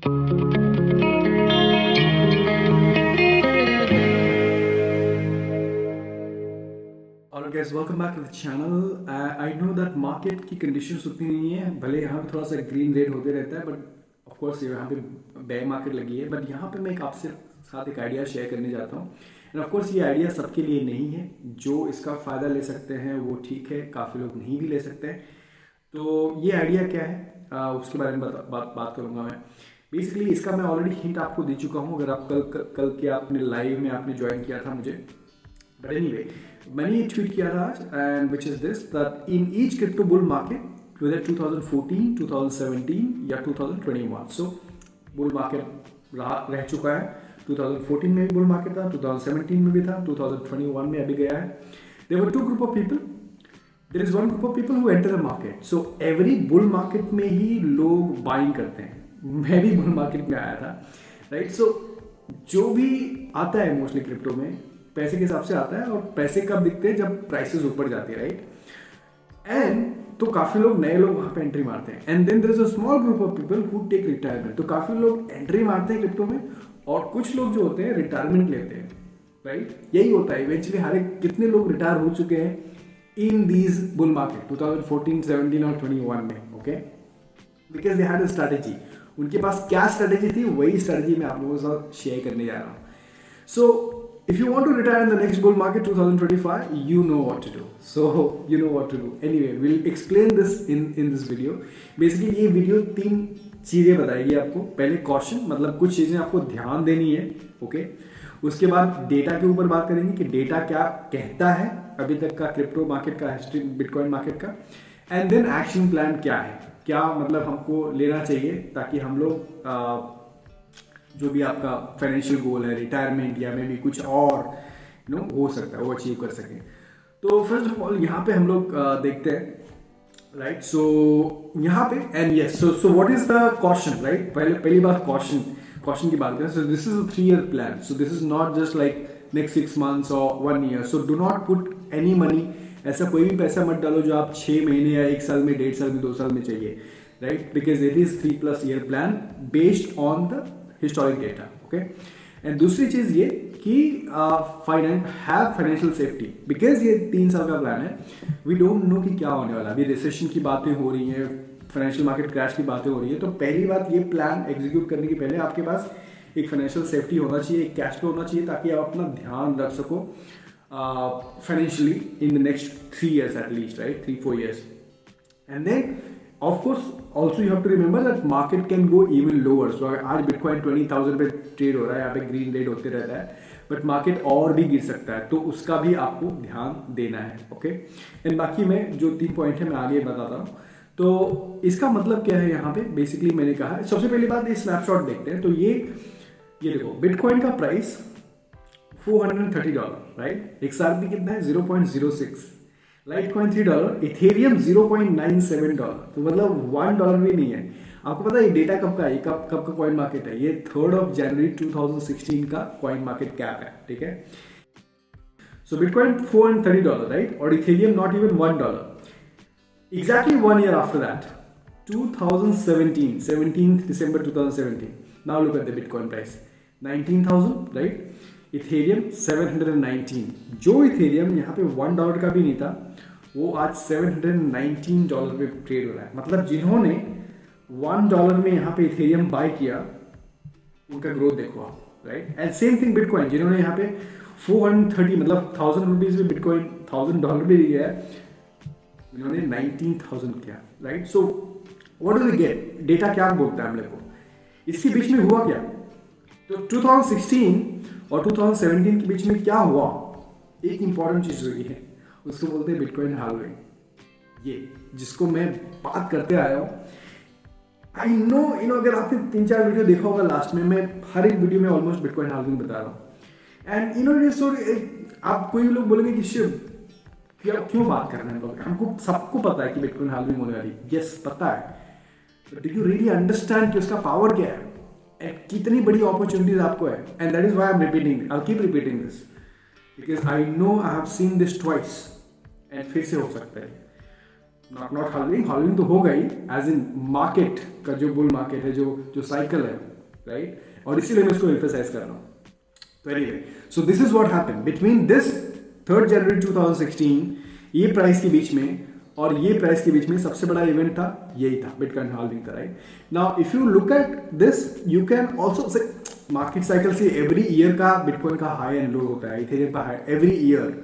Alright guys, welcome back to the channel. I know that market की conditions उतनी नहीं है, भले यहाँ पे थोड़ा सा green red होते रहता है, but of course यहाँ पे bear market लगी है, but यहाँ पे मैं एक आपसे साथ एक आइडिया शेयर करने जाता हूँ. एंड ऑफ कोर्स ये आइडिया सबके लिए नहीं है. जो इसका फ़ायदा ले सकते हैं वो ठीक है, काफ़ी लोग नहीं भी ले सकते हैं. तो ये आइडिया क्या है उसके बारे में बात करूँगा मैं. बेसिकली इसका मैं ऑलरेडी हिंट आपको दे चुका हूँ. अगर आप कल के आपने लाइव में आपने ज्वाइन किया था मुझे. बट एनीवे मैंने ये ट्वीट किया था आज, and which is this that in each crypto bull market whether 2014, 2017 या 2021. सो बुल मार्केट रह चुका है. 2014 में भी बुल मार्केट था, 2017 में भी था, 2021 में अभी गया है. There were two group of people. There is one group of people who enter the market. So every bull market में ही लोग बाइंग करते हैं. मैं भी बुल मार्केट में आया था, राइट. सो जो भी आता है मोस्टली क्रिप्टो में पैसे के हिसाब से आता है, और पैसे कब दिखते हैं जब प्राइसेस ऊपर जाती है, राइट. एंड तो काफ़ी लोग नए लोग वहाँ पे एंट्री मारते हैं. And then there is a small group of people who take retirement. तो काफ़ी लोग एंट्री मारते हैं क्रिप्टो में, और कुछ लोग जो होते हैं रिटायरमेंट लेते हैं, राइट. यही होता है इवेंचुअली. हर एक कितने लोग रिटायर हो चुके हैं इन दीज बुल मार्केट 2014, 17 और 21 में, okay. Because they had a strategy. उनके पास क्या स्ट्रैटेजी थी, वही स्ट्रैटेजी मैं आप लोगों के साथ शेयर करने जा रहा हूँ. सो if you want to retire in the next bull market 2025, you know what to do. So you know what to do. Anyway, we'll explain this in this video. Basically ये वीडियो 3 चीज़ें बताएगी आपको. पहले caution, मतलब कुछ चीज़ें आपको ध्यान देनी है, ओके. उसके बाद डेटा के ऊपर बात करेंगे कि डेटा क्या कहता है अभी तक का क्रिप्टो मार्केट का, हिस्ट्री बिटकॉइन मार्केट का. एंड देन एक्शन प्लान क्या है, क्या मतलब हमको लेना चाहिए ताकि हम लोग जो भी आपका फाइनेंशियल गोल है, रिटायरमेंट या मे भी कुछ और हो सकता है वो अचीव कर सकें. तो फर्स्ट ऑफ ऑल यहाँ पे हम लोग देखते हैं, राइट. सो यहाँ पे and yes, so what is the caution, right. पहली बात कॉशन की बात करें. सो this is a 3 year plan. So this is not just like next 6 months और 1 year. So do not put any money. ऐसा कोई भी पैसा मत डालो जो आप 6 महीने या 1 साल में, 1.5 साल में, 2 साल में चाहिए, right. Because it is 3+ year plan based on the historic data, okay. And दूसरी चीज ये कि फाइनेंशियल सेफ्टी. बिकॉज ये 3 साल का प्लान है, वी डोंट नो कि क्या होने वाला. अभी रिसेशन की बातें हो रही हैं, फाइनेंशियल मार्केट क्रैश की बातें हो रही है. तो पहली बात, ये प्लान एग्जीक्यूट करने के पहले आपके पास एक फाइनेंशियल सेफ्टी होना चाहिए, एक कैश फ्लो होना चाहिए, ताकि आप अपना ध्यान रख सको financially in the next 3 years at least, right, 3-4 years. And then of course also you have to remember that market can go even lower. So आज बिटकॉइन 20,000 पे ट्रेड हो रहा है, यहाँ पे ग्रीन रेड होते रहता है, बट मार्केट और भी गिर सकता है. तो उसका भी आपको ध्यान देना है, ओके. एंड बाकी मैं जो 3 पॉइंट है मैं आगे बताता हूँ. तो इसका मतलब क्या है यहाँ पे. बेसिकली मैंने कहा सबसे पहली बात ये स्नैपशॉट देखते हैं. तो ये देखो बिटकॉइन का प्राइस $430, राइट. XRP कितना है 0.06, लाइटकॉइन $3, इथेरियम $0.97. तो मतलब $1 भी नहीं है. आपको पता है ये डेटा कब का है, कब का कॉइन मार्केट है. ये 3rd January 2016 का कॉइन मार्केट कैप है, ठीक है. सो बिटकॉइन $430, राइट, और Ethereum not even $1. Exactly 1 year after that 2017, 17th December 2017. Now look at the bitcoin price 19,000, right. Ethereum 719. जो इथेरियम यहाँ पे $1 का भी नहीं था, वो आज $719 पे ट्रेड हो रहा है. मतलब जिन्होंने $1 में यहाँ पे इथेरियम बाय किया उनका ग्रोथ देखो आप, right. And same thing bitcoin, जिन्होंने यहाँ पे 430 मतलब 1000 रुपीज में बिटकॉइन $1,000 भी दिया है, उन्होंने 19,000 किया, right. So what do we get, data क्या बोलता है हम लोग को. इसके बीच में हुआ क्या. तो 2016 और 2017 के बीच में क्या हुआ, एक इंपॉर्टेंट चीज हुई है, उसको बोलते हैं बिटकॉइन हाल्विंग. ये जिसको मैं बात करते आया हूँ. आई नो अगर आपने 3-4 वीडियो देखा होगा लास्ट में, मैं हर एक वीडियो में ऑलमोस्ट बिटकॉइन हाल्विंग बता रहा हूँ. एंड ये स्टोरी आप कोई लोग बोलेंगे कि शिव क्यों बात कर रहे हैं लोग, हमको सबको पता है कि बिटकॉइन हाल्विंग होने वाली. यस पता है, but do you really understand कि उसका पावर क्या है, कितनी बड़ी अपॉर्चुनिटीज आपको है. And that is why I am repeating, I will keep repeating this because I know I have seen this twice. And फिर से हो सकता है. नॉट हाल्विंग तो होगा ही, एज इन मार्केट का जो बुल मार्केट है, जो साइकिल है, राइट, और इसीलिए मैं इसको एम्फेसाइज कर रहा हूँ. तो anyway, so this is what happened between this 3 जनवरी 2016, ये प्राइस के बीच में और ये प्राइस के बीच में सबसे बड़ा इवेंट था, यही था, बिटकॉइन हाल्विंग था, right. Now if you look at this, you can also say market cycle से एवरी ईयर का बिटकॉइन का हाई एंड लो होता है, इथेरियम का high every year.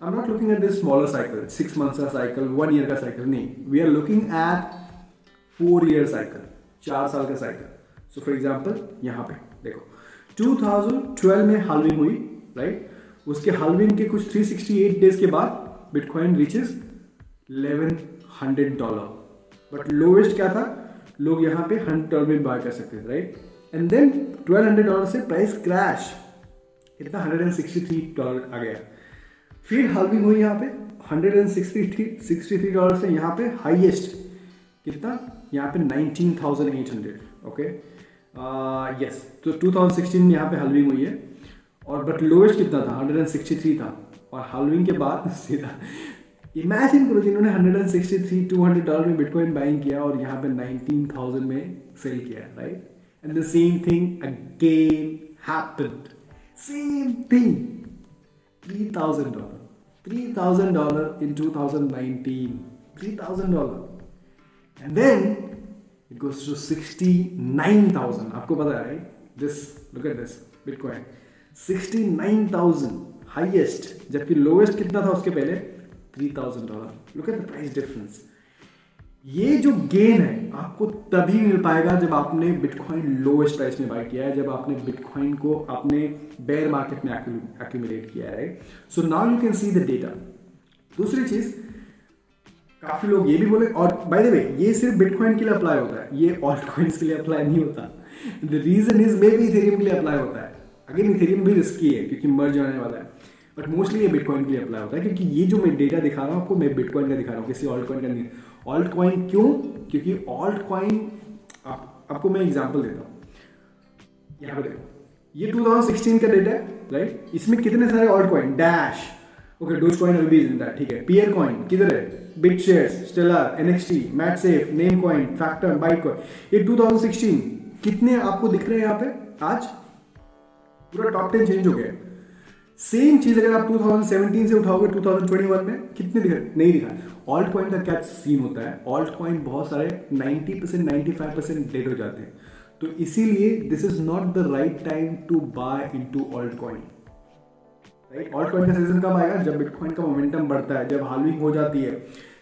I am not looking at this smaller cycle, 6 months का cycle, 1 year का cycle, नहीं, we are looking at 4 year cycle, 4 साल का साइकिल. सो फॉर एग्जाम्पल यहाँ पे देखो 2012 में हाल्विंग हुई, राइट. उसके हाल्विंग के कुछ 368 डेज के बाद बिटकॉइन रीचेस $1100, बट लोवेस्ट क्या था, लोग यहाँ पे $100 में बाय कर सकते थे, राइट. एंड देन $1200 से प्राइस क्रैश, कितना $163 आ गया. फिर हाल्विंग हुई यहाँ पे $163 से यहाँ पे हाईएस्ट कितना, यहाँ पे 19,800. ओके, यस, तो 2016 में यहाँ पे हाल्विंग हुई है, और बट लोवेस्ट कितना था, 163 था. और हाल्विंग के बाद सीधा इमेजिन करो, जिन्होंने $163-200 में बिटकॉइन बाइंग किया और यहाँ पे 19,000 में सेल किया, right. And the same thing again happened, same thing, $3,000 in 2019, $3,000, and then it goes to 69,000. आपको पता है, right? This, look at this, Bitcoin, 69,000 highest, जबकि lowest कितना था उसके पहले, $3,000. Look at the price difference. ये जो गेन है आपको तभी मिल पाएगा जब आपने बिटकॉइन लोएस्ट प्राइस में बाय किया है, जब आपने बिटकॉइन को अपने बेयर मार्केट में एक्यूमुलेट किया है, right. So now you can see the data. दूसरी चीज, काफी लोग ये भी बोले, और बाय द वे ये सिर्फ बिटकॉइन के लिए अप्लाई होता है, ये ऑल्ट कॉइन्स के लिए अप्लाई नहीं होता. The reason is maybe Ethereum के लिए अप्लाई होता है. अगेन इथेरियम भी रिस्की है क्योंकि मर्ज होने वाला है, बट मोस्टली ये बिटकॉइन के लिए अप्लाई होता है, क्योंकि ये जो मैं डेटा दिखा रहा हूँ आपको, मैं बिटकॉइन का दिखा रहा हूँ, किसी ऑल्ट कॉइन का नहीं. ऑल्ट कॉइन क्यों, क्योंकि ऑल्ट कॉइन, आपको मैं एग्जांपल देता हूँ. यहाँ पे देखो, ये 2016 का डेटा है, राइट. इसमें कितने सारे alt coin, dash, okay, dose coin अभी भी जिंदा है, ठीक है. पीयर कॉइन किधर है, BitShares, Stellar, NXT, MaidSafe, Namecoin, factor, Bytecoin. ये 2016 कितने आपको दिख रहे हैं यहाँ पे, आज पूरा टॉप 10 चेंज हो गया. सेम चीज अगर आप 2017 से उठाओगे 2021 में, कितने दिखा, नहीं दिखा. ऑल्ट कॉइन का क्या सीन होता है, ऑल्ट कॉइन बहुत सारे 90% 95% डेड हो जाते हैं. तो इसीलिए this is not the right time to buy into altcoin, right. Altcoin का सीजन कब आएगा, जब बिटकॉइन का मोमेंटम बढ़ता है, जब हाल्विंग हो जाती है,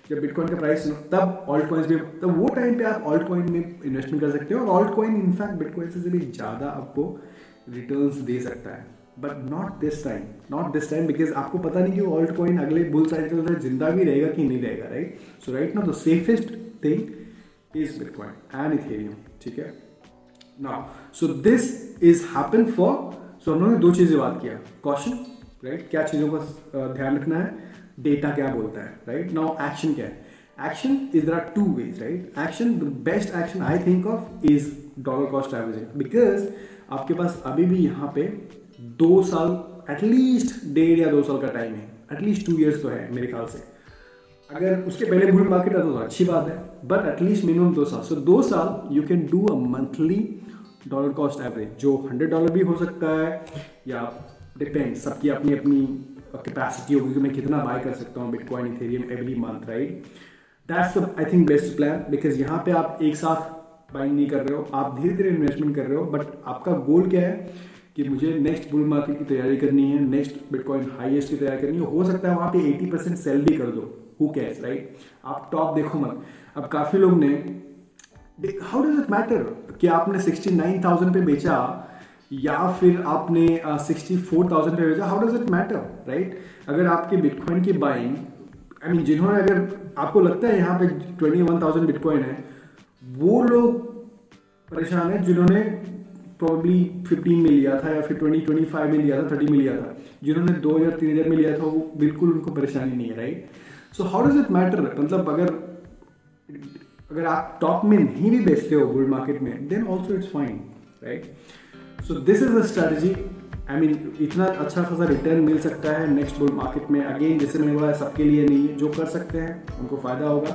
जब बिटकॉइन का प्राइस, तब ऑल्ट कॉइन्स भी, तब वो टाइम पे आप ऑल्ट कॉइन में इन्वेस्टमेंट कर सकते हो. और ऑल्ट कॉइन इनफैक्ट बिटकॉइन से भी ज़्यादा आपको रिटर्न्स दे सकता है, but not this time, because आपको पता नहीं कि ऑल्ट कॉइन अगले बुल साइकिल से जिंदा भी रहेगा कि नहीं रहेगा, right. So right now the safest thing is bitcoin and ethereum, ठीक है. Now so this is happen for, so हम लोगों ने दो चीजें बात किया, कॉशन, राइट, क्या चीजों का ध्यान रखना है, डेटा क्या बोलता है, राइट. नाउ एक्शन क्या है, action is there are 2 ways, right. Action, the best action I think of is dollar cost averaging, because आपके पास अभी भी यहाँ पे 2 साल, एटलीस्ट 1.5 या 2 साल का टाइम है, एटलीस्ट 2 years तो है मेरे ख्याल से. अगर उसके पहले बुल मार्केट आता तो अच्छी बात है, बट एटलीस्ट मिनिमम 2 साल. सो 2 साल you can do a monthly dollar cost average, जो $100 भी हो सकता है, या डिपेंड, सबकी अपनी अपनी कैपेसिटी होगी कि मैं कितना बाय कर सकता हूँ bitcoin, Ethereum every month, right. That's I think best plan, because यहाँ पे आप एक साथ बाइंग नहीं कर रहे हो, आप धीरे धीरे इन्वेस्टमेंट कर रहे हो, बट आपका गोल क्या है कि मुझे नेक्स्ट बुल मार्केट की तैयारी करनी है, नेक्स्ट बिटकॉइन हाईएस्ट की तैयारी करनी है. हो सकता है वहाँ पे 80% सेल भी कर दो, हु केयर्स, राइट. आप टॉप देखो मत. अब काफी लोग ने, हाउ डज इट मैटर कि आपने 69,000 पे बेचा या फिर आपने 64,000 पे बेचा, how does it matter, right. अगर आपके बिटकॉइन की बाइंग, आई मीन जिन्होंने, अगर आपको लगता है यहाँ पे 21,000 बिटकॉइन है, वो लोग परेशान है जिन्होंने प्रॉब्ली 15 में लिया था, या फिर 25 में लिया था, 30 में लिया था. जिन्होंने 2,000 3,000 में लिया था, वो बिल्कुल उनको परेशानी नहीं है, right. So how does it matter, मतलब अगर आप टॉप में नहीं भी बेचते हो बुल मार्केट में, then also it's fine, right. So this is the strategy I mean इतना अच्छा खासा रिटर्न मिल सकता है नेक्स्ट बुल मार्केट में। अगेन जैसे मैंने बोला सबके लिए नहीं है, जो कर सकते हैं उनको फ़ायदा होगा,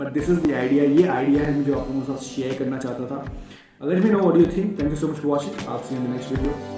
but this is the idea. ये आइडिया है जो आप लोगों के साथ शेयर करना चाहता था। Let me know what you think. Thank you so much for watching. I will see you in the next video.